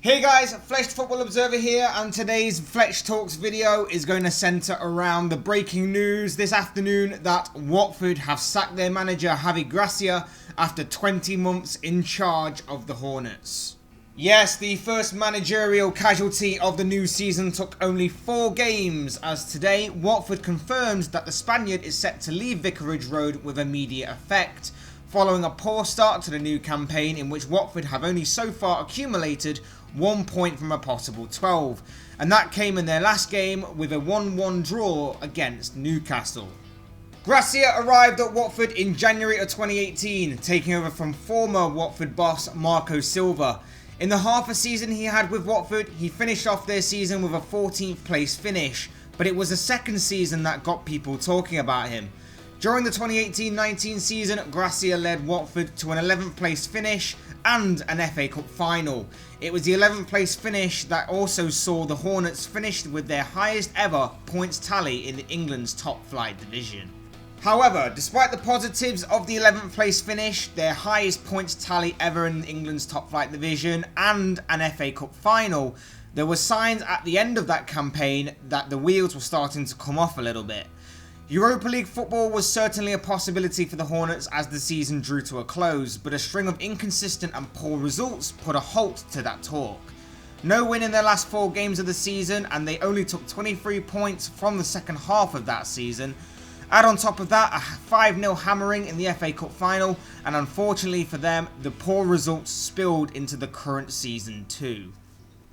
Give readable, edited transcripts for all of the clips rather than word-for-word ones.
Hey guys, Fletch Football Observer here, and today's Fletch Talks video is going to centre around the breaking news this afternoon that Watford have sacked their manager Javi Gracia after 20 months in charge of the Hornets. Yes, the first managerial casualty of the new season took only 4 games, as today Watford confirms that the Spaniard is set to leave Vicarage Road with immediate effect, following a poor start to the new campaign in which Watford have only so far accumulated 1 point from a possible 12, and that came in their last game with a 1-1 draw against Newcastle. Gracia arrived at Watford in January of 2018, taking over from former Watford boss Marco Silva. In the half a season he had with Watford, he finished off their season with a 14th place finish, but it was the second season that got people talking about him. During the 2018-19 season, Gracia led Watford to an 11th place finish and an FA Cup final. It was the 11th place finish that also saw the Hornets finished with their highest ever points tally in England's top flight division. However, despite the positives of the 11th place finish, their highest points tally ever in England's top flight division, and an FA Cup final, there were signs at the end of that campaign that the wheels were starting to come off a little bit. Europa League football was certainly a possibility for the Hornets as the season drew to a close, but a string of inconsistent and poor results put a halt to that talk. No win in their last 4 games of the season, and they only took 23 points from the second half of that season. Add on top of that a 5-0 hammering in the FA Cup final, and unfortunately for them, the poor results spilled into the current season too.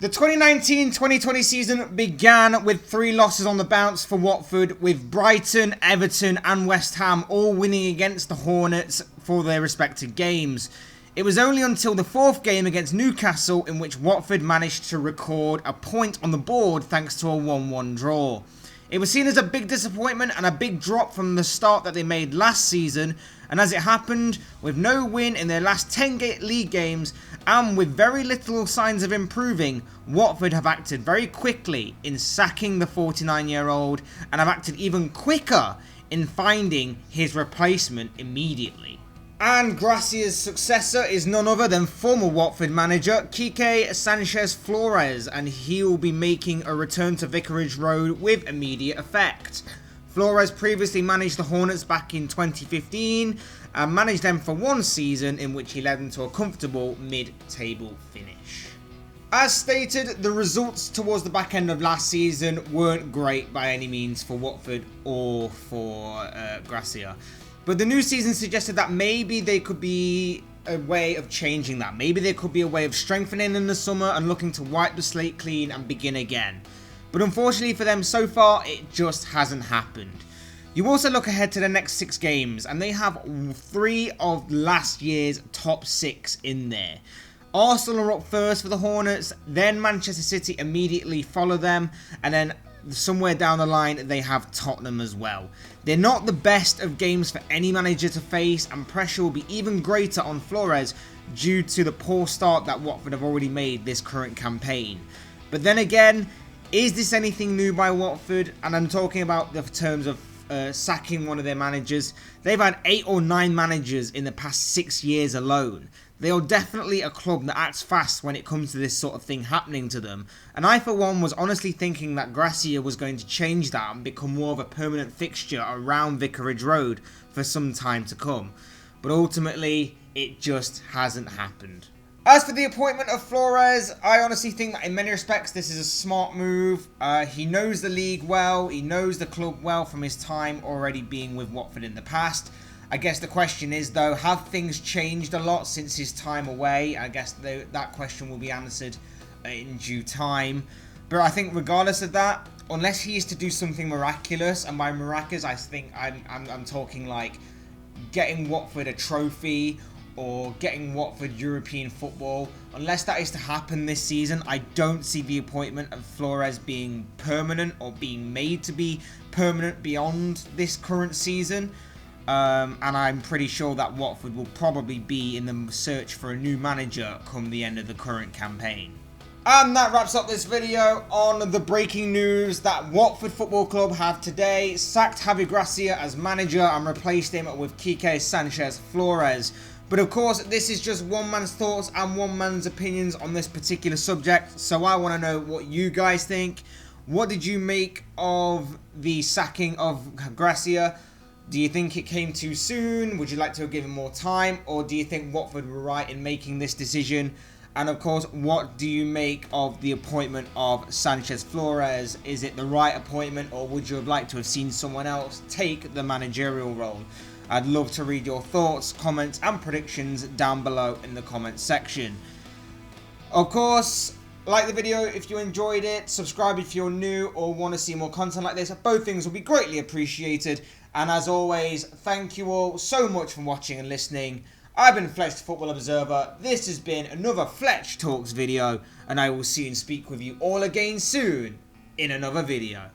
The 2019-2020 season began with 3 losses on the bounce for Watford, with Brighton, Everton and West Ham all winning against the Hornets for their respective games. It was only until the 4th game against Newcastle in which Watford managed to record a point on the board thanks to a 1-1 draw. It was seen as a big disappointment and a big drop from the start that they made last season, and as it happened, with no win in their last 10 league games and with very little signs of improving, Watford have acted very quickly in sacking the 49-year-old and have acted even quicker in finding his replacement immediately. And Gracia's successor is none other than former Watford manager Quique Sanchez Flores, and he will be making a return to Vicarage Road with immediate effect. Flores previously managed the Hornets back in 2015 and managed them for 1 season in which he led them to a comfortable mid-table finish. As stated, the results towards the back end of last season weren't great by any means for Watford or for Gracia. But the new season suggested that maybe there could be a way of changing that. Maybe there could be a way of strengthening in the summer and looking to wipe the slate clean and begin again. But unfortunately for them, so far, it just hasn't happened. You also look ahead to the next 6 games, and they have 3 of last year's top 6 in there. Arsenal are up first for the Hornets, then Manchester City immediately follow them, and then somewhere down the line they have Tottenham as well. They're not the best of games for any manager to face, and pressure will be even greater on Flores due to the poor start that Watford have already made this current campaign. But then again, is this anything new by Watford? And I'm talking about the terms of sacking one of their managers. They've had 8 or 9 managers in the past 6 years alone. They are definitely a club that acts fast when it comes to this sort of thing happening to them. And I, for one, was honestly thinking that Gracia was going to change that and become more of a permanent fixture around Vicarage Road for some time to come. But ultimately, it just hasn't happened. As for the appointment of Flores, I honestly think that in many respects this is a smart move. He knows the league well, he knows the club well from his time already being with Watford in the past. I guess the question is though, have things changed a lot since his time away? I guess that question will be answered in due time. But I think regardless of that, unless he is to do something miraculous, and by miraculous I think I'm talking like getting Watford a trophy or getting Watford European football, unless that is to happen this season, I don't see the appointment of Flores being permanent or being made to be permanent beyond this current season. And I'm pretty sure that Watford will probably be in the search for a new manager come the end of the current campaign. And that wraps up this video on the breaking news that Watford Football Club have today sacked Javi Gracia as manager and replaced him with Quique Sanchez Flores. But of course, this is just one man's thoughts and one man's opinions on this particular subject. So I want to know what you guys think. What did you make of the sacking of Gracia? Do you think it came too soon? Would you like to have given more time? Or do you think Watford were right in making this decision? And of course, what do you make of the appointment of Sanchez Flores? Is it the right appointment, or would you have liked to have seen someone else take the managerial role? I'd love to read your thoughts, comments and predictions down below in the comments section. Of course, like the video if you enjoyed it, subscribe if you're new or want to see more content like this. Both things will be greatly appreciated. And as always, thank you all so much for watching and listening. I've been Fletch the Football Observer. This has been another Fletch Talks video, and I will see and speak with you all again soon in another video.